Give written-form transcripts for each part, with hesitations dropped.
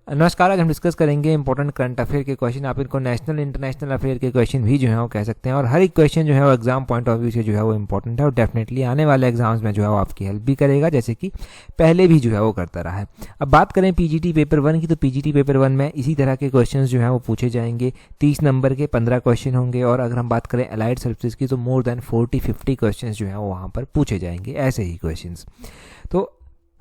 नमस्कार, आज हम डिस्कस करेंगे इंपॉर्टेंट करंट अफेयर के क्वेश्चन। आप इनको नेशनल इंटरनेशनल अफेयर के क्वेश्चन भी जो है वो कह सकते हैं, और हर एक क्वेश्चन जो है वो एग्जाम पॉइंट ऑफ व्यू से जो है वो इंपॉर्टेंट है और डेफिनेटली आने वाले एग्जाम्स में जो है वो आपकी हेल्प भी करेगा, जैसे कि पहले भी जो है वो करता रहा है। अब बात करें पीजीटी पेपर 1 की, तो पीजीटी पेपर 1 में इसी तरह के क्वेश्चन जो है वो पूछे जाएंगे। 30 नंबर के 15 क्वेश्चन होंगे, और अगर हम बात करें अलाइड सर्विसेज की तो मोर देन 40-50 क्वेश्चन जो है वो वहाँ पर पूछे जाएंगे, ऐसे ही क्वेश्चन। तो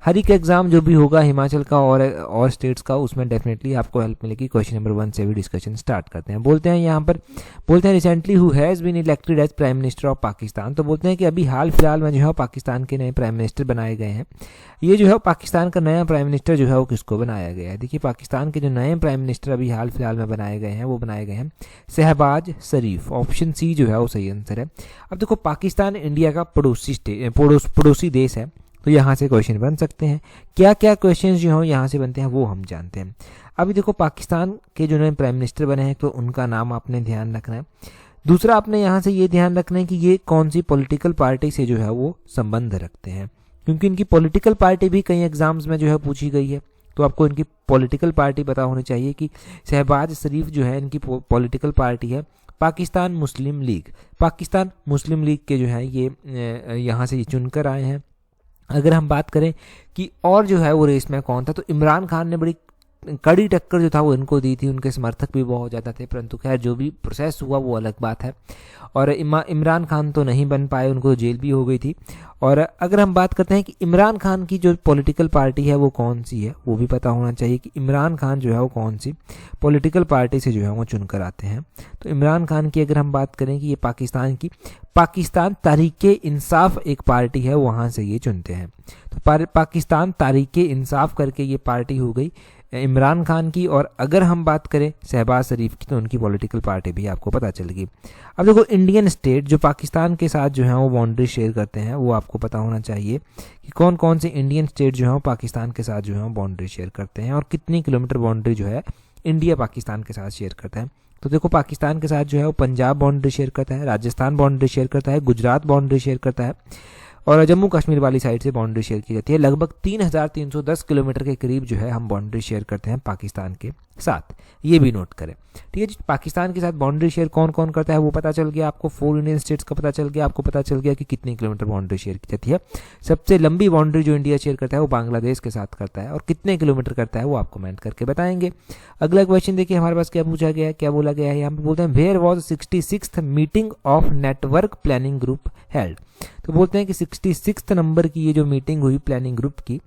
हर एक एग्जाम जो भी होगा हिमाचल का और स्टेट्स का, उसमें डेफिनेटली आपको हेल्प मिलेगी। क्वेश्चन नंबर 1 से भी डिस्कशन स्टार्ट करते हैं। बोलते हैं यहाँ पर, बोलते हैं recently who has been elected as prime minister of Pakistan. तो बोलते हैं कि अभी हाल फिलहाल में जो है पाकिस्तान के नए प्राइम मिनिस्टर बनाए गए हैं। ये जो है पाकिस्तान का नया प्राइम मिनिस्टर जो है वो किसको बनाया गया है? देखिए, पाकिस्तान के जो नए प्राइम मिनिस्टर अभी हाल फिलहाल में बनाए गए हैं वो बनाए गए हैं शहबाज शरीफ। ऑप्शन सी जो है वो सही आंसर है। अब देखो, पाकिस्तान इंडिया का पड़ोसी देश है, तो यहाँ से क्वेश्चन बन सकते हैं। क्या क्या क्वेश्चन जो हो यहाँ से बनते हैं वो हम जानते हैं। अभी देखो, पाकिस्तान के जो नए प्राइम मिनिस्टर बने हैं तो उनका नाम आपने ध्यान रखना है। दूसरा, आपने यहाँ से ये ध्यान रखना है कि ये कौन सी पॉलिटिकल पार्टी से जो है वो संबंध रखते हैं, क्योंकि इनकी पॉलिटिकल पार्टी भी कई एग्जाम्स में जो है पूछी गई है। तो आपको इनकी पॉलिटिकल पार्टी पता होनी चाहिए कि शहबाज शरीफ जो है इनकी पॉलिटिकल पार्टी है पाकिस्तान मुस्लिम लीग। पाकिस्तान मुस्लिम लीग के जो है ये यहाँ से चुनकर आए हैं। अगर हम बात करें कि और जो है वो रेस में कौन था, तो इमरान खान ने बड़ी कड़ी टक्कर जो था वो इनको दी थी। उनके समर्थक भी बहुत ज़्यादा थे, परंतु खैर जो भी प्रोसेस हुआ वो अलग बात है। और इमरान खान तो नहीं बन पाए, उनको जेल भी हो गई थी। और अगर हम बात करते हैं कि इमरान खान की जो पॉलिटिकल पार्टी है वो कौन सी है, वो भी पता होना चाहिए कि इमरान खान जो है वो कौन सी पॉलिटिकल पार्टी से जो है वो चुनकर आते हैं। तो इमरान खान की अगर हम बात करें कि ये पाकिस्तान तहरीके इंसाफ एक पार्टी है, वहाँ से ये चुनते हैं। तो पाकिस्तान तहरीके इंसाफ करके ये पार्टी हो गई इमरान खान की। और अगर हम बात करें शहबाज शरीफ की, तो उनकी पॉलिटिकल पार्टी भी आपको पता चल गई। अब देखो, इंडियन स्टेट जो पाकिस्तान के साथ जो है वो बाउंड्री शेयर करते हैं, वो आपको पता होना चाहिए कि कौन कौन से इंडियन स्टेट जो है वो पाकिस्तान के साथ जो है वो बाउंड्री शेयर करते हैं, और कितनी किलोमीटर बाउंड्री जो है इंडिया पाकिस्तान के साथ शेयर करता है। तो देखो, पाकिस्तान के साथ जो है वो पंजाब बाउंड्री शेयर करता है, राजस्थान बाउंड्री शेयर करता है, गुजरात बाउंड्री शेयर करता है, और जम्मू कश्मीर वाली साइड से बाउंड्री शेयर की जाती है। लगभग 3310 किलोमीटर के करीब जो है हम बाउंड्री शेयर करते हैं पाकिस्तान के साथ, ये भी नोट करें। ठीक है जी, पाकिस्तान के साथ बाउंड्री शेयर कौन कौन करता है वो पता चल गया आपको। 4 इंडियन स्टेट्स का पता चल गया, आपको पता चल गया कि कितनी किलोमीटर बाउंड्री शेयर की जाती है। सबसे लंबी बाउंड्री जो इंडिया शेयर करता है वो बांग्लादेश के साथ करता है, और कितने किलोमीटर करता है वो आप कमेंट करके बताएंगे। अगला क्वेश्चन देखिए हमारे पास क्या पूछा गया है, क्या बोला गया है। यहाँ पे बोलते हैं where was 66th meeting of network planning group held. तो बोलते हैं कि 66th नंबर की ये जो मीटिंग हुई प्लानिंग ग्रुप की,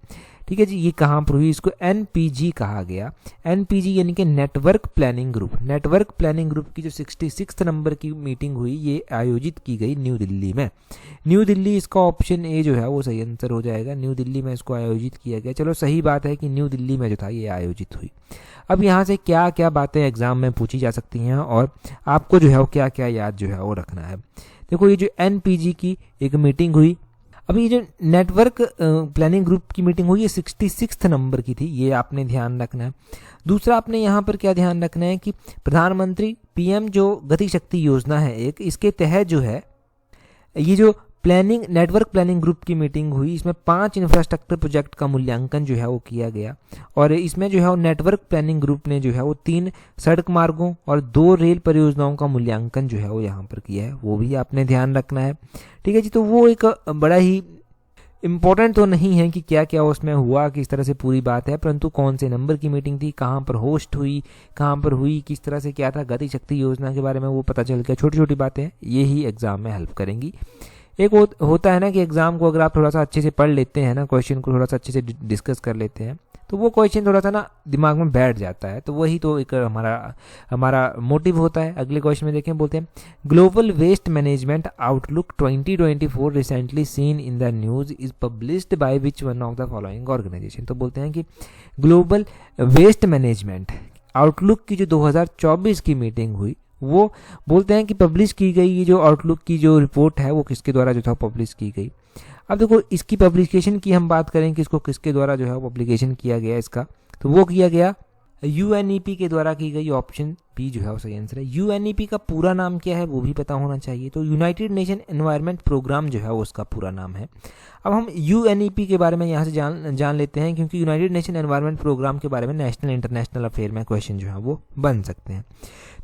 ठीक है जी, ये कहाँ पर हुई? इसको एनपीजी कहा गया। एनपीजी यानी कि network planning group. Network planning group की जो 66th नंबर की मीटिंग हुई, ये आयोजित की गई न्यू दिल्ली में। न्यू दिल्ली, इसका ऑप्शन ए जो है वो सही आंसर हो जाएगा। न्यू दिल्ली में इसको आयोजित किया गया। चलो, सही बात है कि न्यू दिल्ली में जो था ये आयोजित हुई। अब यहाँ से क्या क्या बातें एग्जाम में पूछी जा सकती हैं, और आपको जो है वो क्या क्या याद जो है वो रखना है। देखो, ये जो एनपीजी की एक मीटिंग हुई, अभी ये जो नेटवर्क प्लानिंग ग्रुप की मीटिंग हुई ये 66th नंबर की थी, ये आपने ध्यान रखना है। दूसरा, आपने यहाँ पर क्या ध्यान रखना है कि प्रधानमंत्री पीएम जो गति शक्ति योजना है एक, इसके तहत जो है ये जो नेटवर्क प्लानिंग ग्रुप की मीटिंग हुई, इसमें 5 इंफ्रास्ट्रक्चर प्रोजेक्ट का मूल्यांकन जो है वो किया गया। और इसमें जो है वो नेटवर्क प्लानिंग ग्रुप ने जो है वो 3 सड़क मार्गों और 2 रेल परियोजनाओं का मूल्यांकन जो है वो यहाँ पर किया है, वो भी आपने ध्यान रखना है। ठीक है जी, तो वो एक बड़ा ही इम्पोर्टेंट तो नहीं है कि क्या क्या उसमें हुआ, किस तरह से पूरी बात है, परंतु कौन से नंबर की मीटिंग थी, कहाँ पर होस्ट हुई, कहाँ पर हुई, किस तरह से क्या था, गति शक्ति योजना के बारे में वो पता चल गया। छोटी छोटी बातें ये ही एग्जाम में हेल्प करेंगी। एक होता है ना कि एग्जाम को अगर आप थोड़ा सा अच्छे से पढ़ लेते हैं ना, क्वेश्चन को थोड़ा सा अच्छे से डिस्कस कर लेते हैं, तो वो क्वेश्चन थोड़ा सा ना दिमाग में बैठ जाता है। तो वही तो एक हमारा मोटिव होता है। अगले क्वेश्चन में देखें, बोलते हैं global waste management outlook 2024 recently seen in the news is published by which one of the following organisation. तो बोलते हैं कि ग्लोबल वेस्ट मैनेजमेंट आउटलुक की जो 2024 की मीटिंग हुई, वो बोलते हैं कि पब्लिश की गई। ये जो आउटलुक की जो रिपोर्ट है वो किसके द्वारा जो था पब्लिश की गई। अब देखो, इसकी पब्लिकेशन की हम बात करें कि इसको किसके द्वारा जो है पब्लिकेशन किया गया इसका, तो वो किया गया यूएनईपी के द्वारा की गई, ऑप्शन बी जो है वो सही आंसर है। यूएनईपी का पूरा नाम क्या है वो भी पता होना चाहिए, तो यूनाइटेड नेशन एनवायरनमेंट प्रोग्राम जो है वो उसका पूरा नाम है। अब हम यूएनईपी के बारे में यहाँ से जान लेते हैं, क्योंकि यूनाइटेड नेशन एनवायरनमेंट प्रोग्राम के बारे में नेशनल इंटरनेशनल अफेयर में क्वेश्चन जो है वो बन सकते हैं।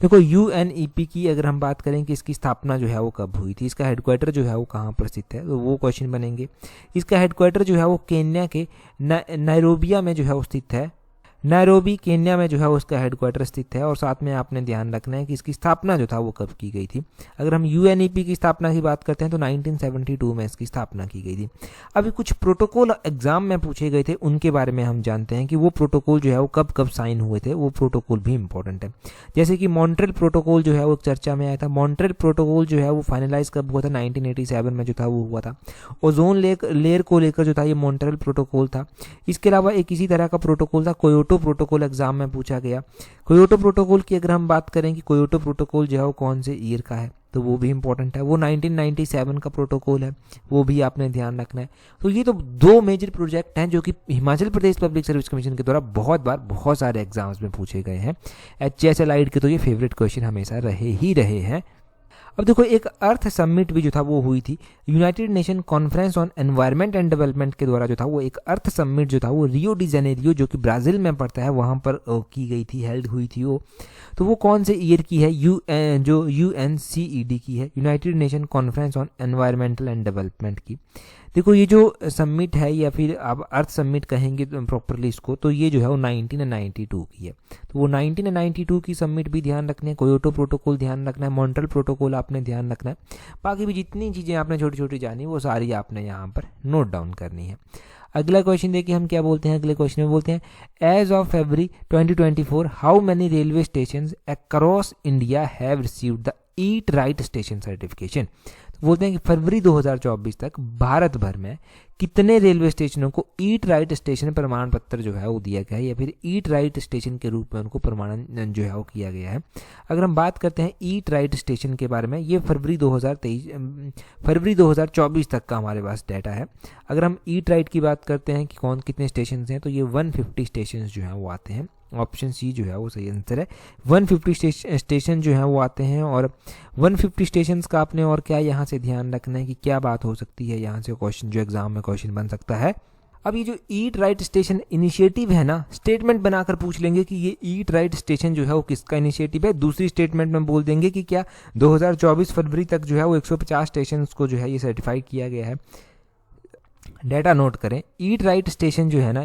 देखो यूएनईपी की अगर हम बात करें कि इसकी स्थापना जो है वो कब हुई थी, इसका हेडक्वार्टर जो है वो कहाँ पर स्थित है, तो वो क्वेश्चन बनेंगे। इसका हेडक्वार्टर जो है वो केन्या के नायरोबिया में जो है वो स्थित है, नैरोबी केन्या में जो है उसका हेडक्वार्टर स्थित है। और साथ में आपने ध्यान रखना है कि इसकी स्थापना जो था वो कब की गई थी। अगर हम यूएनईपी की स्थापना की बात करते हैं तो 1972 में इसकी स्थापना की गई थी। अभी कुछ प्रोटोकॉल एग्जाम में पूछे गए थे, उनके बारे में हम जानते हैं कि वो प्रोटोकॉल जो है वो कब कब साइन हुए थे, वो प्रोटोकॉल भी इंपॉर्टेंट है। जैसे कि मॉन्ट्रियल प्रोटोकॉल जो है वो चर्चा में आया था। मॉन्ट्रियल प्रोटोकॉल जो है वो फाइनलाइज कब हुआ था, 1987 में जो था वो हुआ था। ओजोन लेयर को लेकर जो था ये मॉन्ट्रियल प्रोटोकॉल था। इसके अलावा एक इसी तरह का प्रोटोकॉल था क्योटो प्रोटोकॉल, एग्जाम में पूछा गया। क्योटो प्रोटोकॉल की अगर हम बात करें कि क्योटो प्रोटोकॉल जो है वो कौन से ईयर का है, तो वो भी इंपॉर्टेंट है। वो 1997 का प्रोटोकॉल है, वो भी आपने ध्यान रखना है। तो ये तो दो मेजर प्रोजेक्ट हैं जो कि Himachal Pradesh public service commission के द्वारा बहुत सारे एग्जाम्स में पूछे गए हैं। HSLID के तो ये फेवरेट क्वेश्चन हमेशा रहे हैं। अब देखो एक अर्थ समिट भी जो था वो हुई थी, United nation conference on environment and development के द्वारा जो था वो एक अर्थ समिट जो था वो रियो डी जेनेरियो जो कि ब्राज़ील में पड़ता है वहाँ पर की गई थी, हेल्ड हुई थी वो। तो वो कौन से ईयर की है, जो UNCED की है, United nation conference on environmental and development की। देखो ये जो समिट है या फिर आप अर्थ समिट कहेंगे प्रॉपरली इसको, तो ये जो है वो 1992 की है। तो वो 1992 की समिट भी ध्यान रखना है, क्योटो प्रोटोकॉल ध्यान रखना है, मॉन्ट्रियल प्रोटोकॉल आपने ध्यान रखना है। बाकी भी जितनी चीज़ें आपने छोटी छोटी जानी वो सारी आपने यहाँ पर नोट डाउन करनी है। अगला क्वेश्चन देखिए हम क्या बोलते हैं। अगले क्वेश्चन में बोलते हैं as of February 2024 how many railway station across India have received the eat right station certification. तो बोलते हैं कि फरवरी 2024 तक भारत भर में कितने रेलवे स्टेशनों को ईट राइट स्टेशन प्रमाण पत्र जो है वो दिया गया है या फिर ईट राइट स्टेशन के रूप में उनको प्रमाणन जो है वो किया गया है। अगर हम बात करते हैं ईट राइट स्टेशन के बारे में, ये फरवरी 2024 तक का हमारे पास डाटा है। अगर हम ईट राइट की बात करते हैं कि कौन कितने स्टेशन हैं, तो ये 150 स्टेशन जो हैं वो आते हैं। ऑप्शन सी जो है वो सही आंसर है। 150 स्टेशन जो है वो आते हैं। और 150 स्टेशन का आपने और क्या यहाँ से ध्यान रखना है कि क्या बात हो सकती है, यहाँ से क्वेश्चन जो एग्जाम में क्वेश्चन बन सकता है। अब ये जो ईट राइट स्टेशन इनिशिएटिव है ना, स्टेटमेंट बनाकर पूछ लेंगे कि ये ईट राइट स्टेशन जो है वो किसका इनिशिएटिव है। दूसरी स्टेटमेंट में बोल देंगे कि क्या 2024 फरवरी तक जो है वो 150 स्टेशन को जो है ये सर्टिफाई किया गया है। डाटा नोट करें, ईट राइट स्टेशन जो है ना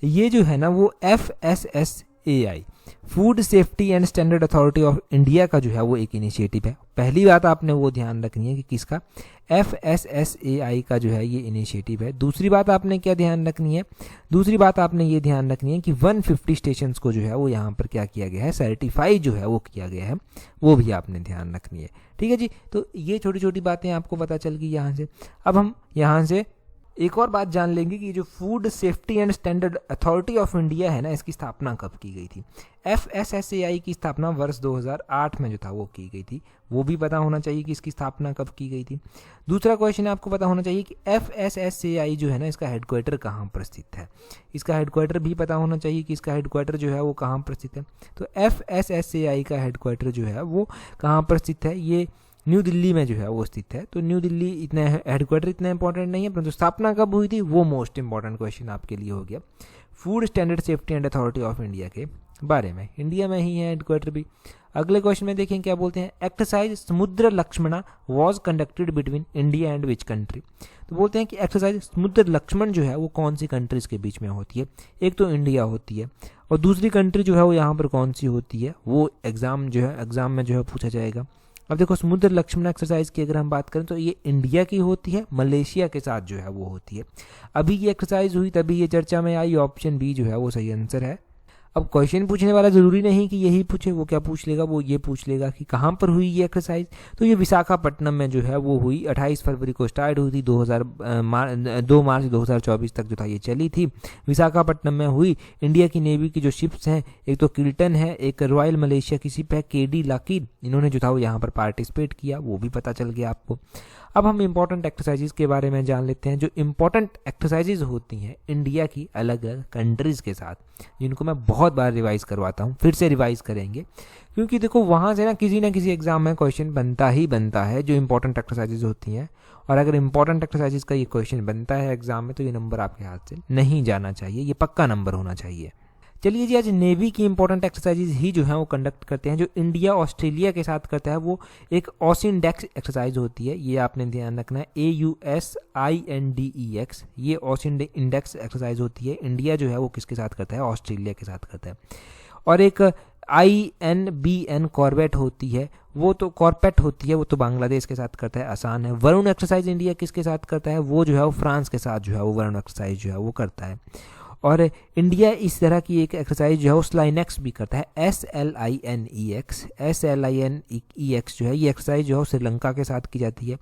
ये जो है ना वो FSSAI food safety and standard authority of India का जो है वो एक इनिशिएटिव है। पहली बात आपने वो ध्यान रखनी है कि किसका, FSSAI का जो है ये इनिशिएटिव है। दूसरी बात आपने क्या ध्यान रखनी है, दूसरी बात आपने ये ध्यान रखनी है कि 150 स्टेशंस को जो है वो यहाँ पर क्या किया गया है, सर्टिफाई जो है वो किया गया है, वो भी आपने ध्यान रखनी है। ठीक है जी, तो ये छोटी छोटी बातें आपको पता चल गई यहाँ से। अब हम यहाँ से एक और बात जान लेंगे कि जो food safety and standard authority of India है ना, इसकी स्थापना कब की गई थी। FSSAI की स्थापना वर्ष 2008 में जो था वो की गई थी, वो भी पता होना चाहिए कि इसकी स्थापना कब की गई थी। दूसरा क्वेश्चन आपको पता होना चाहिए कि FSSAI जो है ना इसका हेडक्वार्टर कहाँ पर स्थित है। इसका हेडक्वार्टर भी पता होना चाहिए कि इसका हेडक्वार्टर जो है वो कहाँ पर स्थित है। तो FSSAI का हेडक्वार्टर जो है वो कहाँ पर स्थित है, ये न्यू दिल्ली में जो है वो स्थित है। तो न्यू दिल्ली इतना हेडक्वार्टर इतना इंपॉर्टेंट नहीं है, परंतु स्थापना कब हुई थी वो मोस्ट इंपॉर्टेंट क्वेश्चन आपके लिए हो गया। Food standard safety and authority of India के बारे में, इंडिया में ही है हेडक्वार्टर भी। अगले क्वेश्चन में देखें क्या बोलते हैं, एक्सरसाइज समुद्र Lakshmana was conducted between India and which country. तो बोलते हैं कि एक्सरसाइज समुद्र लक्ष्मण जो है वो कौन सी कंट्रीज के बीच में होती है। एक तो इंडिया होती है और दूसरी कंट्री जो है वो यहाँ पर कौन सी होती है, वो एग्जाम में जो है पूछा जाएगा। अब देखो समुद्र लक्ष्मण एक्सरसाइज की अगर हम बात करें तो ये इंडिया की होती है, मलेशिया के साथ जो है वो होती है। अभी ये एक्सरसाइज हुई तभी ये चर्चा में आई, ऑप्शन बी जो है वो सही आंसर है। अब क्वेश्चन पूछने वाला जरूरी नहीं कि यही पूछे, वो क्या पूछ लेगा, वो ये पूछ लेगा कि कहाँ पर हुई ये एक्सरसाइज। तो ये विशाखापट्टनम में जो है वो हुई, 28 फरवरी को स्टार्ट हुई थी, 2 मार्च 2024 तक जो था ये चली थी, विशाखापट्टनम में हुई। इंडिया की नेवी की जो शिप्स हैं, एक तो किल्टन है, एक रॉयल मलेशिया की शिप है KD लाकिड, इन्होंने जो था वो यहाँ पर पार्टिसिपेट किया, वो भी पता चल गया आपको। अब हम इंपॉर्टेंट एक्सरसाइजेज के बारे में जान लेते हैं। जो इंपॉर्टेंट एक्सरसाइजेज होती हैं इंडिया की अलग अलग कंट्रीज़ के साथ, जिनको मैं बहुत बार रिवाइज़ करवाता हूँ, फिर से रिवाइज़ करेंगे, क्योंकि देखो वहाँ से ना किसी एग्ज़ाम में क्वेश्चन बनता ही बनता है जो इंपॉर्टेंट एक्सरसाइजेज होती हैं। और अगर इंपॉर्टेंट एक्सरसाइजेज का ये क्वेश्चन बनता है एग्जाम में तो ये नंबर आपके हाथ से नहीं जाना चाहिए, ये पक्का नंबर होना चाहिए। चलिए जी, आज नेवी की इंपॉर्टेंट एक्सरसाइजेज ही जो है वो कंडक्ट करते हैं। जो इंडिया ऑस्ट्रेलिया के साथ करता है वो एक ऑसिंडेक्स एक्सरसाइज होती है, ये आपने ध्यान रखना है, AUSINDEX, ये ऑसिंडेक्स एक्सरसाइज होती है। इंडिया जो है वो किसके साथ करता है, ऑस्ट्रेलिया के साथ करता है। और एक INBN कॉर्बेट होती है, वो तो कॉर्पेट होती है, वो तो बांग्लादेश के साथ करता है, आसान है। वरुण एक्सरसाइज इंडिया किसके साथ करता है, वो जो है वो फ्रांस के साथ जो है वो वरुण एक्सरसाइज जो है वो करता है। और इंडिया इस तरह की एक एक्सरसाइज जो है वो स्लाइनेक्स भी करता है, SLINEX जो है ये एक्सरसाइज जो है श्रीलंका के साथ की जाती है।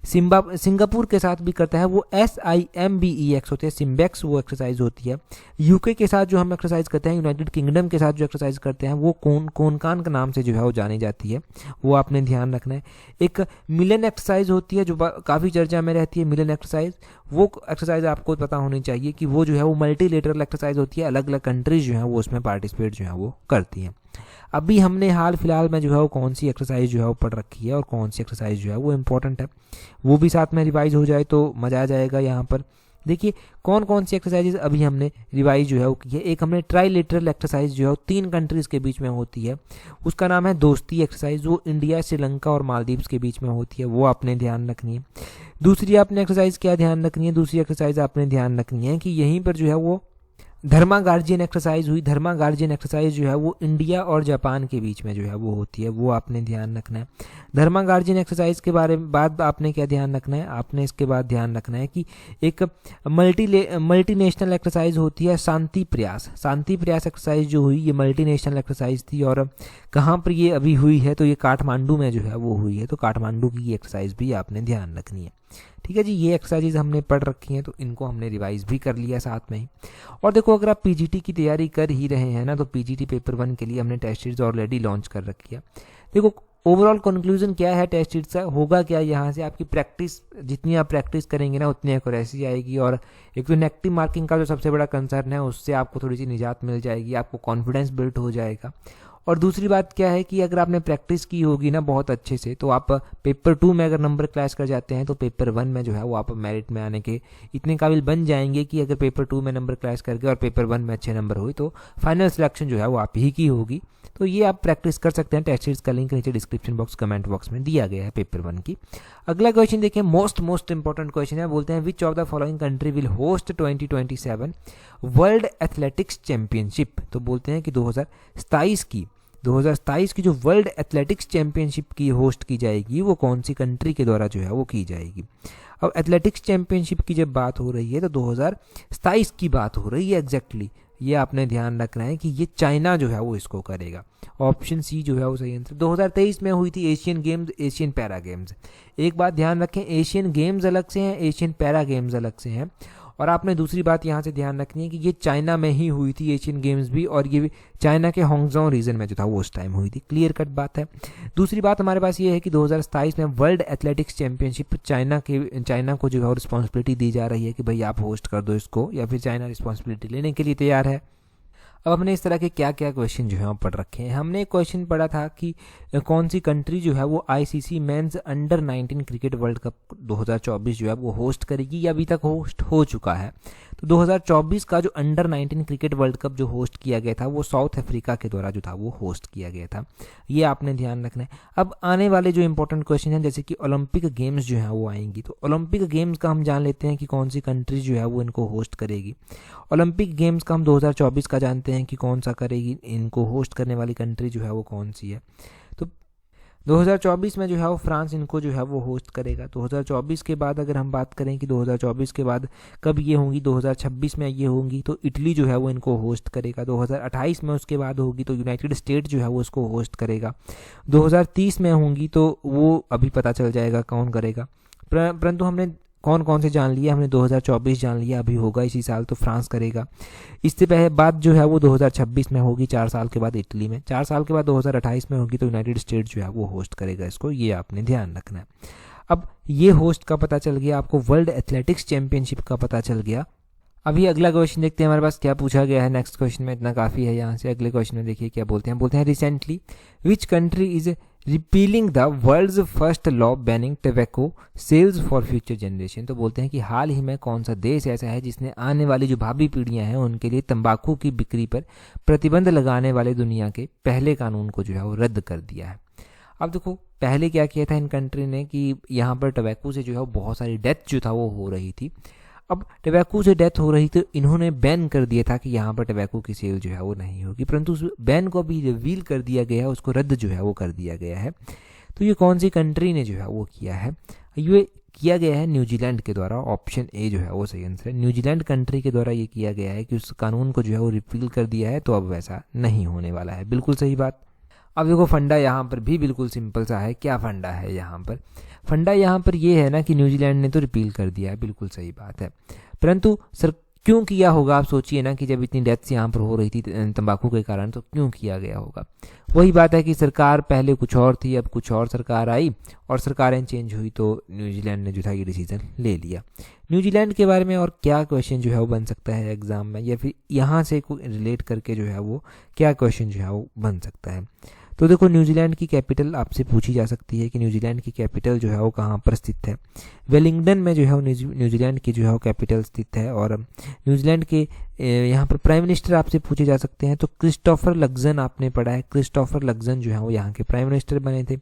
सिंगापुर के साथ भी करता है, वो SIMBEX होते हैं, सिम्बेक्स वो एक्सरसाइज होती है। यूके के साथ जो हम एक्सरसाइज करते हैं, यूनाइटेड किंगडम के साथ जो एक्सरसाइज करते हैं वो कोनकान के नाम से जो है वो जानी जाती है, वो आपने ध्यान रखना है। एक मिलन एक्सरसाइज होती है जो काफ़ी चर्चा में रहती है, मिलन एक्सरसाइज, वो एक्सरसाइज आपको पता होनी चाहिए कि वो जो है वो मल्टीलेटरल एक्सरसाइज होती है, अलग अलग कंट्रीज जो है वो उसमें पार्टिसिपेट जो है वो करती हैं। अभी हमने हाल फिलहाल में जो है वो कौन सी एक्सरसाइज जो है वो पढ़ रखी है और कौन सी एक्सरसाइज जो है वो इम्पोर्टेंट है, वो भी साथ में रिवाइज हो जाए तो मज़ा आ जाएगा। यहाँ पर देखिए कौन कौन सी एक्सरसाइजेज अभी हमने रिवाइज जो है वो की है। एक हमने ट्राइलेटरल एक्सरसाइज जो है वो 3 कंट्रीज़ के बीच में होती है, उसका नाम है दोस्ती एक्सरसाइज, वो इंडिया, श्रीलंका और मालदीव्स के बीच में होती है, वो आपने ध्यान रखनी है। दूसरी आपने एक्सरसाइज क्या ध्यान रखनी है, दूसरी एक्सरसाइज आपने ध्यान रखनी है कि यहीं पर जो है वो धर्मा गार्जियन एक्सरसाइज हुई। धर्मा गार्जियन एक्सरसाइज जो है वो इंडिया और जापान के बीच में जो है वो होती है, वो आपने ध्यान रखना है। धर्मा गार्जियन एक्सरसाइज के बारे में बाद आपने क्या ध्यान रखना है, आपने इसके बाद ध्यान रखना है कि एक मल्टीनेशनल एक्सरसाइज होती है शांति प्रयास। शांति प्रयास एक्सरसाइज जो हुई ये मल्टीनेशनल एक्सरसाइज थी, और कहाँ पर ये अभी हुई है, तो ये काठमांडू में जो है वो हुई है, तो काठमांडू की ये एक्सरसाइज भी आपने ध्यान रखनी है। ठीक है जी, ये एक्सरसाइज हमने पढ़ रखी हैं तो इनको हमने रिवाइज भी कर लिया साथ में ही। और देखो अगर आप पीजीटी की तैयारी कर ही रहे हैं ना, तो पीजीटी पेपर 1 के लिए हमने टेस्ट सीरीज ऑलरेडी लॉन्च कर रखी है। देखो ओवरऑल कंक्लूजन क्या है टेस्ट सीरीज का, होगा क्या, यहाँ से आपकी प्रैक्टिस, जितनी आप प्रैक्टिस करेंगे ना उतनी एक्यूरेसी आएगी। और एक तो नेगेटिव मार्किंग का जो सबसे बड़ा कंसर्न है उससे आपको थोड़ी सी निजात मिल जाएगी, आपको कॉन्फिडेंस बिल्ड हो जाएगा। और दूसरी बात क्या है कि अगर आपने प्रैक्टिस की होगी ना बहुत अच्छे से, तो आप पेपर 2 में अगर नंबर क्लैश कर जाते हैं तो पेपर 1 में जो है वो आप मेरिट में आने के इतने काबिल बन जाएंगे कि अगर पेपर 2 में नंबर क्लैश करके और पेपर 1 में अच्छे नंबर हुए तो फाइनल सिलेक्शन जो है वो आप ही की होगी। तो ये आप प्रैक्टिस कर सकते हैं। टेस्ट सीरीज का लिंक नीचे डिस्क्रिप्शन बॉक्स कमेंट बॉक्स में दिया गया है पेपर 1 की। अगला क्वेश्चन देखिए, मोस्ट इंपॉर्टेंट क्वेश्चन है। बोलते हैं which of the following country will host 2027 world athletics championship. तो बोलते हैं कि 2027 की जो वर्ल्ड एथलेटिक्स चैंपियनशिप की होस्ट की जाएगी वो कौन सी कंट्री के द्वारा जो है वो की जाएगी। अब एथलेटिक्स चैंपियनशिप की जब बात हो रही है तो 2027 की बात हो रही है एग्जैक्टली, ये आपने ध्यान रखना है कि ये चाइना जो है वो इसको करेगा। ऑप्शन सी जो है वो सही आंसर। 2023 में हुई थी Asian games, Asian para games. एक बात ध्यान रखें, एशियन गेम्स अलग से हैं, एशियन पैरा गेम्स अलग से हैं। और आपने दूसरी बात यहाँ से ध्यान रखनी है कि ये चाइना में ही हुई थी एशियन गेम्स भी, और ये भी चाइना के हांगझोउ रीजन में जो था वो उस टाइम हुई थी। क्लियर कट बात है। दूसरी बात हमारे पास ये है कि 2027 में वर्ल्ड एथलेटिक्स चैंपियनशिप चाइना को जो है रिस्पॉन्सिबिलिटी दी जा रही है कि भाई आप होस्ट कर दो इसको, या फिर चाइना रिस्पॉन्सिबिलिटी लेने के लिए तैयार है। अब हमने इस तरह के क्या क्या क्वेश्चन जो है वो पढ़ रखे हैं। हमने एक क्वेश्चन पढ़ा था कि कौन सी कंट्री जो है वो ICC men's under 19 cricket world cup 2024 जो है वो होस्ट करेगी या अभी तक होस्ट हो चुका है। तो 2024 का जो अंडर 19 क्रिकेट वर्ल्ड कप जो होस्ट किया गया था वो साउथ अफ्रीका के द्वारा जो था वो होस्ट किया गया था, ये आपने ध्यान रखना है। अब आने वाले जो इंपॉर्टेंट क्वेश्चन हैं जैसे कि ओलंपिक गेम्स जो है वो आएंगी, तो ओलंपिक गेम्स का हम जान लेते हैं कि कौन सी कंट्री जो है वो इनको होस्ट करेगी। ओलंपिक गेम्स का हम 2024 का जानते हैं कि कौन सा करेगी, इनको होस्ट करने वाली कंट्री जो है वो कौन सी है। तो 2024 में जो है वो फ्रांस इनको जो है वो होस्ट करेगा। 2024 के बाद अगर हम बात करें कि 2024 के बाद कब ये होंगी, 2026 में ये होंगी तो इटली जो है वो इनको होस्ट करेगा। 2028 में उसके बाद होगी तो यूनाइटेड स्टेट जो है वो इसको होस्ट करेगा। 2030 में होंगी तो वो अभी पता चल जाएगा कौन करेगा, परंतु हमने कौन कौन से जान लिया, हमने 2024 जान लिया, अभी होगा इसी साल तो फ्रांस करेगा। इससे पहले बात जो है वो 2026 में होगी, 4 साल के बाद इटली में, 4 साल के बाद 2028 में होगी तो यूनाइटेड स्टेट्स जो है वो होस्ट करेगा इसको, ये आपने ध्यान रखना है। अब ये होस्ट का पता चल गया आपको, वर्ल्ड एथलेटिक्स चैंपियनशिप का पता चल गया। अभी अगला क्वेश्चन देखते हैं हमारे पास क्या पूछा गया है। नेक्स्ट क्वेश्चन में इतना काफ़ी है। यहाँ से अगले क्वेश्चन में देखिए क्या बोलते हैं recently which country is repealing the world's first law banning tobacco sales for future generation. तो बोलते हैं कि हाल ही में कौन सा देश ऐसा है जिसने आने वाली जो भावी पीढ़ियां हैं उनके लिए तंबाकू की बिक्री पर प्रतिबंध लगाने वाले दुनिया के पहले कानून को जो है वो रद्द कर दिया है। अब देखो पहले क्या किया था इन कंट्री ने कि यहाँ पर टबैको से जो है वो बहुत सारी डेथ जो था वो हो रही थी। अब टबैको से डेथ हो रही तो इन्होंने बैन कर दिया था कि यहाँ पर टबैको की सेल जो है वो नहीं होगी, परंतु उस बैन को अभी रिवील कर दिया गया है, उसको रद्द जो है वो कर दिया गया है। तो ये कौन सी कंट्री ने जो है वो किया है? ये किया गया है न्यूजीलैंड के द्वारा। ऑप्शन ए जो है वो सही आंसर है। न्यूजीलैंड कंट्री के द्वारा ये किया गया है कि उस कानून को जो है वो रिपील कर दिया है, तो अब वैसा नहीं होने वाला है। बिल्कुल सही बात। अब देखो फंडा यहाँ पर भी बिल्कुल सिंपल सा है। क्या फंडा है यहाँ पर? फंडा यहाँ पर ये है ना कि न्यूजीलैंड ने तो रिपील कर दिया है, बिल्कुल सही बात है, परंतु सर क्यों किया होगा? आप सोचिए ना कि जब इतनी डेथ्स यहाँ पर हो रही थी तंबाकू के कारण, तो क्यों किया गया होगा? वही बात है कि सरकार पहले कुछ और थी, अब कुछ और सरकार आई और सरकारें चेंज हुई, तो न्यूजीलैंड ने जो था ये डिसीजन ले लिया। न्यूजीलैंड के बारे में और क्या क्वेश्चन जो है वो बन सकता है एग्जाम में, या फिर यहाँ से रिलेट करके जो है वो क्या क्वेश्चन जो है वो बन सकता है? तो देखो न्यूजीलैंड की कैपिटल आपसे पूछी जा सकती है कि न्यूजीलैंड की कैपिटल जो है वो कहाँ पर स्थित है। वेलिंगटन में जो है वो न्यूजीलैंड की जो है वो कैपिटल स्थित है। और न्यूजीलैंड के यहाँ पर प्राइम मिनिस्टर आपसे पूछे जा सकते हैं। तो क्रिस्टोफर लक्जन आपने पढ़ा है, क्रिस्टोफर लक्जन जो है वो यहाँ के प्राइम मिनिस्टर बने थे,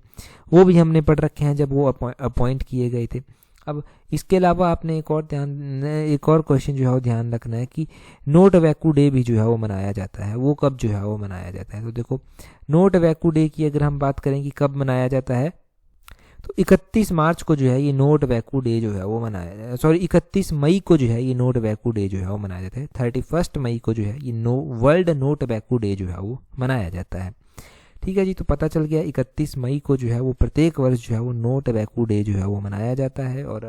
वो भी हमने पढ़ रखे हैं जब वो अपॉइंट किए गए थे। अब इसके अलावा आपने एक और क्वेश्चन जो है वो ध्यान रखना है कि नो टबैको डे भी जो है वो मनाया जाता है। वो कब जो है वो मनाया जाता है? तो देखो नो टबैको डे की अगर हम बात करें कि कब मनाया जाता है, तो 31 मार्च को जो है ये नो टबैको डे जो है वो मनाया, 31 मई को जो है ये नो टबैको डे जो है वो मनाया जाता है। 31 मई को जो है ये वर्ल्ड नो टबैको डे जो है वो मनाया जाता है। ठीक है जी, तो पता चल गया 31 मई को जो है वो प्रत्येक वर्ष जो है वो नो टबैको डे जो है वो मनाया जाता है। और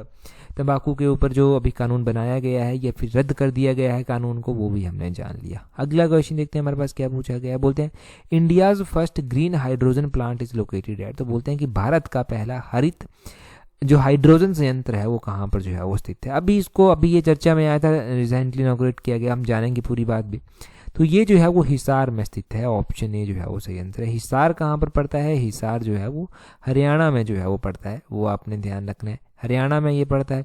तंबाकू के ऊपर जो अभी कानून बनाया गया है या फिर रद्द कर दिया गया है कानून को, वो भी हमने जान लिया। अगला क्वेश्चन देखते हैं हमारे पास क्या पूछा गया है। बोलते हैं India's first green hydrogen plant is located at. तो बोलते हैं कि भारत का पहला हरित जो हाइड्रोजन संयंत्र है वो कहाँ पर जो है वो स्थित है। अभी ये चर्चा में आया था, रिसेंटली इनॉग्रेट किया गया, हम जानेंगे पूरी बात भी। तो ये जो है वो हिसार में स्थित है। ऑप्शन ए जो है वो सही आंसर है। हिसार कहाँ पर पड़ता है? हिसार जो है वो हरियाणा में जो है वो पड़ता है, वो आपने ध्यान रखना है, हरियाणा में ये पड़ता है।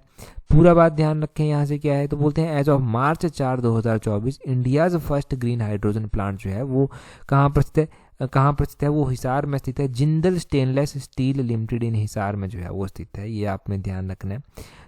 पूरा बात ध्यान रखें यहाँ से क्या है। तो बोलते हैं as of March 4, 2024 India's first green hydrogen plant जो है वो कहाँ पर स्थित है? वो हिसार में स्थित है। जिंदल स्टेनलेस स्टील लिमिटेड इन हिसार में जो है वो स्थित है, ये आपने ध्यान रखना है।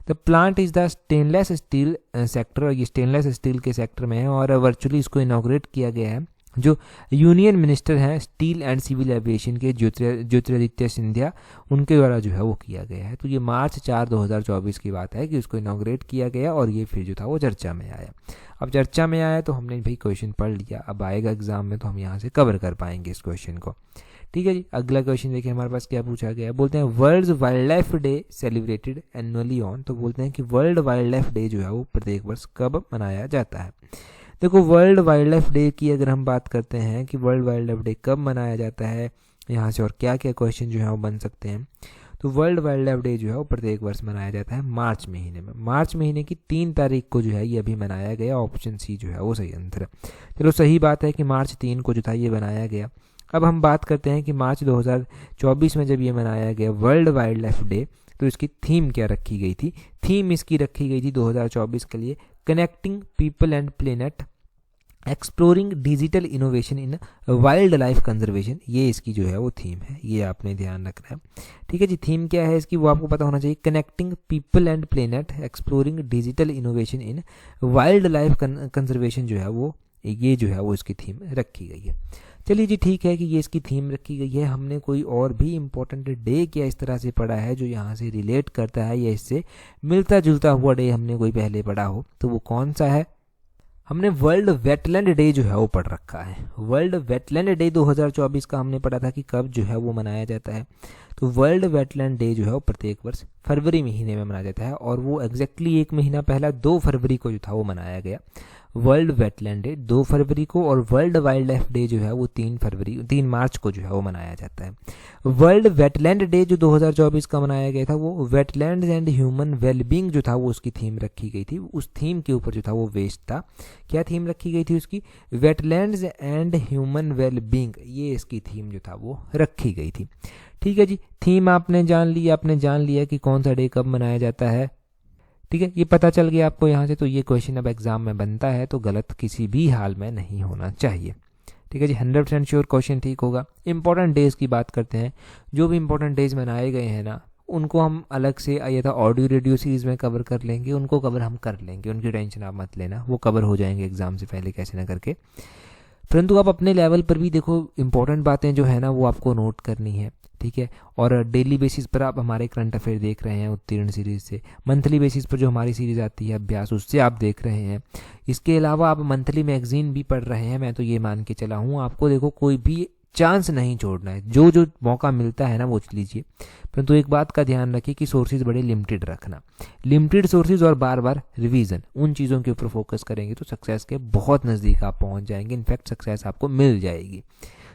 The plant is the stainless steel sector, और ये स्टेनलेस स्टील के सेक्टर में है और वर्चुअली इसको इनॉग्रेट किया गया है जो यूनियन मिनिस्टर हैं स्टील एंड सिविल एविएशन के ज्योतिरादित्य सिंधिया, उनके द्वारा जो है वो किया गया है। तो ये मार्च 4, 2024 की बात है कि उसको इनॉग्रेट किया गया और ये फिर जो था वो चर्चा में आया। अब चर्चा में आया तो हमने भाई क्वेश्चन पढ़ लिया, अब आएगा एग्जाम में तो हम यहाँ से कवर कर पाएंगे इस क्वेश्चन को। ठीक है जी, अगला क्वेश्चन देखिए हमारे पास क्या पूछा गया है। बोलते हैं world wild life day celebrated annually on. तो बोलते हैं कि वर्ल्ड वाइल्ड लाइफ डे जो है वो प्रत्येक वर्ष कब मनाया जाता है? देखो वर्ल्ड वाइल्ड लाइफ डे की अगर हम बात करते हैं कि वर्ल्ड वाइल्ड लाइफ डे कब मनाया जाता है, यहाँ से और क्या क्या क्वेश्चन जो है वो बन सकते हैं। तो वर्ल्ड वाइल्ड लाइफ डे जो है वो प्रत्येक वर्ष मनाया जाता है मार्च महीने में। मार्च महीने की 3 तारीख को जो है ये अभी मनाया गया। ऑप्शन सी जो है वो सही आंसर है। चलो सही बात है कि मार्च 3 को जो था ये बनाया गया। अब हम बात करते हैं कि मार्च 2024 में जब ये मनाया गया वर्ल्ड वाइल्ड लाइफ डे, तो इसकी थीम क्या रखी गई थी? थीम इसकी रखी गई थी 2024 के लिए connecting people and planet exploring digital innovation in wild life conservation. ये इसकी जो है वो थीम है, ये आपने ध्यान रखना है। ठीक है जी, थीम क्या है इसकी वो आपको पता होना चाहिए। Connecting people and planet exploring digital innovation in wild life conservation जो है वो ये जो है वो इसकी थीम रखी गई है। चलिए जी ठीक है कि ये इसकी थीम रखी गई है। हमने कोई और भी इम्पोर्टेंट डे क्या इस तरह से पढ़ा है जो यहाँ से रिलेट करता है या इससे मिलता जुलता हुआ डे हमने कोई पहले पढ़ा हो, तो वो कौन सा है? हमने वर्ल्ड वेटलैंड डे जो है वो पढ़ रखा है। वर्ल्ड वेटलैंड डे 2024 का हमने पढ़ा था कि कब जो है वो मनाया जाता है। तो वर्ल्ड वेटलैंड डे जो है वो प्रत्येक वर्ष फरवरी महीने में मनाया जाता है और वो एग्जैक्टली 1 महीना पहला 2 फरवरी को जो था वो मनाया गया। वर्ल्ड वेटलैंड डे 2 फरवरी को, और वर्ल्ड वाइल्ड लाइफ डे जो है वो 3 मार्च को जो है वो मनाया जाता है। वर्ल्ड वेटलैंड डे जो 2024 का मनाया गया था वो वेटलैंड्स एंड ह्यूमन वेलबींग जो था वो उसकी थीम रखी गई थी। उस थीम के ऊपर जो था वो वेस्ट था। क्या थीम रखी गई थी उसकी? वेटलैंड्स एंड ह्यूमन वेलबींग, ये इसकी थीम जो था वो रखी गई थी। ठीक है जी, थीम आपने जान लिया कि कौन सा डे कब मनाया जाता है। ठीक है, ये पता चल गया आपको यहाँ से। तो ये क्वेश्चन अब एग्जाम में बनता है तो गलत किसी भी हाल में नहीं होना चाहिए। ठीक है जी, 100% श्योर क्वेश्चन ठीक होगा। इंपॉर्टेंट डेज की बात करते हैं। जो भी इंपॉर्टेंट डेज मनाए गए हैं ना, उनको हम अलग से ये था ऑडियो रेडियो सीरीज में कवर कर लेंगे, उनको कवर हम कर लेंगे, उनकी टेंशन आप मत लेना, वो कवर हो जाएंगे एग्जाम से पहले कैसे ना करके। परंतु आप अपने लेवल पर भी देखो, इंपॉर्टेंट बातें जो है ना वो आपको नोट करनी है। ठीक है, और डेली बेसिस पर आप हमारे करंट अफेयर देख रहे हैं उत्तीर्ण सीरीज से, मंथली बेसिस पर जो हमारी सीरीज आती है अभ्यास, उससे आप देख रहे हैं। इसके अलावा आप मंथली मैगजीन भी पढ़ रहे हैं। मैं तो ये मान के चला हूँ आपको, देखो कोई भी चांस नहीं छोड़ना है, जो जो मौका मिलता है ना वो लीजिए। परंतु एक बात का ध्यान रखिए कि सोर्सेज बड़े लिमिटेड रखना, लिमिटेड सोर्सेज और बार बार रिवीजन, उन चीज़ों के ऊपर फोकस करेंगे तो सक्सेस के बहुत नज़दीक आप पहुंच जाएंगे। इनफैक्ट सक्सेस आपको मिल जाएगी।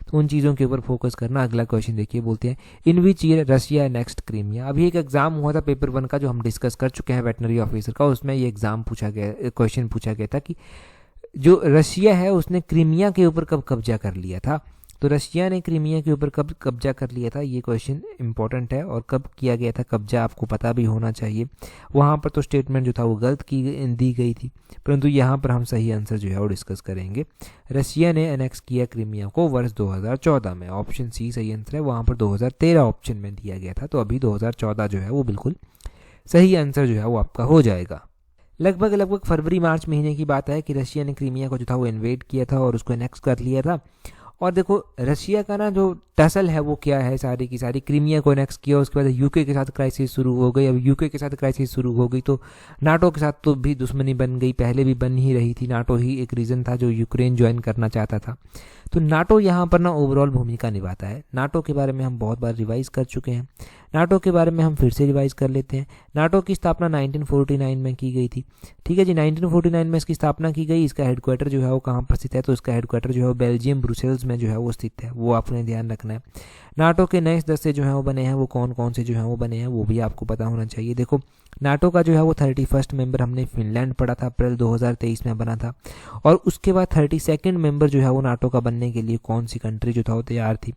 तो उन चीज़ों के ऊपर फोकस करना। अगला क्वेश्चन देखिए, बोलते हैं in which year Russia annexed Crimea. अभी एक एग्जाम हुआ था पेपर 1 का जो हम डिस्कस कर चुके हैं वेटनरी ऑफिसर का, उसमें ये एग्जाम क्वेश्चन पूछा गया था कि जो रशिया है उसने क्रीमिया के ऊपर कब कब्जा कर लिया था। तो रशिया ने क्रीमिया के ऊपर कब कब्जा कर लिया था, ये क्वेश्चन इंपॉर्टेंट है। और कब किया गया था कब्जा, आपको पता भी होना चाहिए। वहाँ पर तो स्टेटमेंट जो था वो गलत दी गई थी, परंतु यहाँ पर हम सही आंसर जो है वो डिस्कस करेंगे। रशिया ने एनेक्स किया क्रीमिया को वर्ष 2014 में। ऑप्शन सी सही आंसर है। वहाँ पर 2013 ऑप्शन में दिया गया था, तो अभी 2014 जो है वो बिल्कुल सही आंसर जो है वो आपका हो जाएगा। लगभग फरवरी मार्च महीने की बात है कि रशिया ने क्रीमिया को जो था वो इन्वेड किया था और उसको एनेक्स कर लिया था। और देखो रशिया का ना जो टसल है वो क्या है, सारी की सारी क्रीमिया को एनेक्स किया, उसके बाद यूके के साथ क्राइसिस शुरू हो गई। अब यूके के साथ क्राइसिस शुरू हो गई तो नाटो के साथ तो भी दुश्मनी बन गई, पहले भी बन ही रही थी। नाटो ही एक रीज़न था जो यूक्रेन ज्वाइन करना चाहता था। तो नाटो यहाँ पर ना ओवरऑल भूमिका निभाता है। नाटो के बारे में हम बहुत बार रिवाइज कर चुके हैं, नाटो के बारे में हम फिर से रिवाइज कर लेते हैं। नाटो की स्थापना 1949 में की गई थी। ठीक है जी, 1949 में इसकी स्थापना की गई। इसका हेडक्वार्टर जो है वो कहाँ पर स्थित है, तो इसका हेडक्वार्टर जो है बेल्जियम ब्रुसेल्स में जो है वो स्थित है, वो आपने ध्यान रखना है। नाटो के नए सदस्य जो हैं वो बने हैं, वो कौन कौन से जो हैं वो बने हैं वो भी आपको पता होना चाहिए। देखो नाटो का जो है वो 31st मेंबर हमने फिनलैंड पढ़ा था, अप्रैल 2023 में बना था। और उसके बाद 32nd मेंबर जो है वो नाटो का बनने के लिए कौन सी कंट्री जो था वो तैयार थी।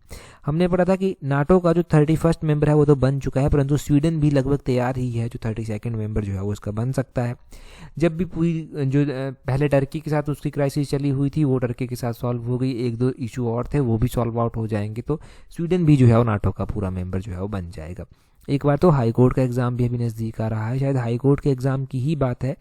हमने पढ़ा था कि नाटो का जो 31st मेंबर है वो तो बन चुका है, परंतु स्वीडन भी लगभग तैयार ही है जो 32nd मेंबर जो है वो उसका बन सकता है। जब भी पूरी जो पहले टर्की के साथ उसकी क्राइसिस चली हुई थी वो टर्की के साथ सॉल्व हो गई, 1-2 इशू और थे वो भी सॉल्व आउट हो जाएंगे, तो स्वीडन भी जो है वो नाटो का पूरा मेंबर जो है वो बन जाएगा। एक बार तो हाई कोर्ट का एग्ज़ाम भी अभी नज़दीक आ रहा है, शायद हाई कोर्ट के एग्ज़ाम की ही बात है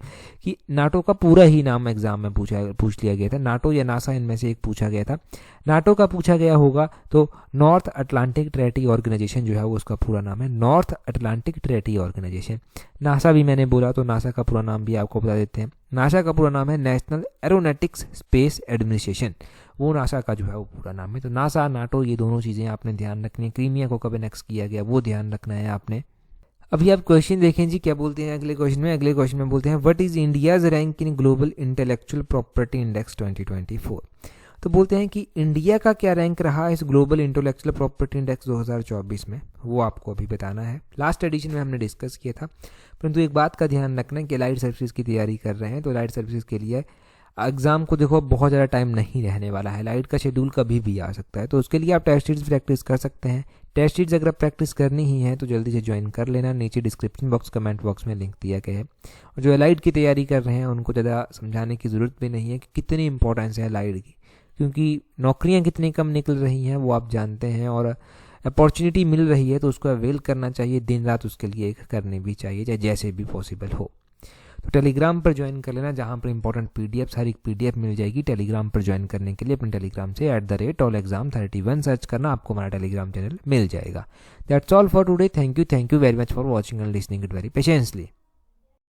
कि नाटो का पूरा ही नाम एग्ज़ाम में पूछ लिया गया था। नाटो या नासा इनमें से एक पूछा गया था। नाटो का पूछा गया होगा तो नॉर्थ अटलांटिक ट्रेटी ऑर्गेनाइजेशन जो है वो उसका पूरा नाम है, North Atlantic Treaty Organisation. NASA भी मैंने बोला तो नासा का पूरा नाम भी आपको बता देते हैं। नासा का पूरा नाम है नेशनल एरोनॉटिक्स स्पेस एडमिनिस्ट्रेशन, वो नासा का जो है वो पूरा नाम है। तो नासा नाटो ये दोनों चीज़ें आपने ध्यान रखनी है। क्रीमिया को कब एनेक्स किया गया वो ध्यान रखना है आपने। अभी आप क्वेश्चन देखें जी, क्या बोलते हैं अगले क्वेश्चन में बोलते हैं what is India's rank in global intellectual property index 2024। तो बोलते हैं कि इंडिया का क्या रैंक रहा इस ग्लोबल इंटेलेक्चुअल प्रॉपर्टी इंडेक्स 2024 में, वो आपको अभी बताना है। लास्ट एडिशन में हमने डिस्कस किया था, परंतु एक बात का ध्यान रखना है कि लाइट सर्विसेज की तैयारी कर रहे हैं तो लाइट सर्विसेज के लिए एग्जाम को देखो बहुत ज़्यादा टाइम नहीं रहने वाला है, लाइट का शेड्यूल कभी भी आ सकता है, तो उसके लिए आप टेस्ट सीरीज प्रैक्टिस कर सकते हैं। टेस्ट सीरीज अगर आप प्रैक्टिस करनी ही है तो जल्दी से ज्वाइन कर लेना, नीचे डिस्क्रिप्शन बॉक्स कमेंट बॉक्स में लिंक दिया गया है। और जो लाइट की तैयारी कर रहे हैं उनको ज़्यादा समझाने की ज़रूरत भी नहीं है कि कितनी इंपॉर्टेंस है लाइट की, क्योंकि नौकरियाँ कितनी कम निकल रही हैं वो आप जानते हैं, और अपॉर्चुनिटी मिल रही है तो उसको अवेल करना चाहिए, दिन रात उसके लिए करनी भी चाहिए, चाहे जैसे भी पॉसिबल हो। तो टेलीग्राम पर ज्वाइन कर लेना, जहाँ पर इंपॉर्टेंट पीडीएफ हर एक पीडीएफ मिल जाएगी। टेलीग्राम पर ज्वाइन करने के लिए अपने टेलीग्राम से @allexam31 सर्च करना, आपको हमारा टेलीग्राम चैनल मिल जाएगा। That's all for today. Thank you very much for watching and listening it very patiently.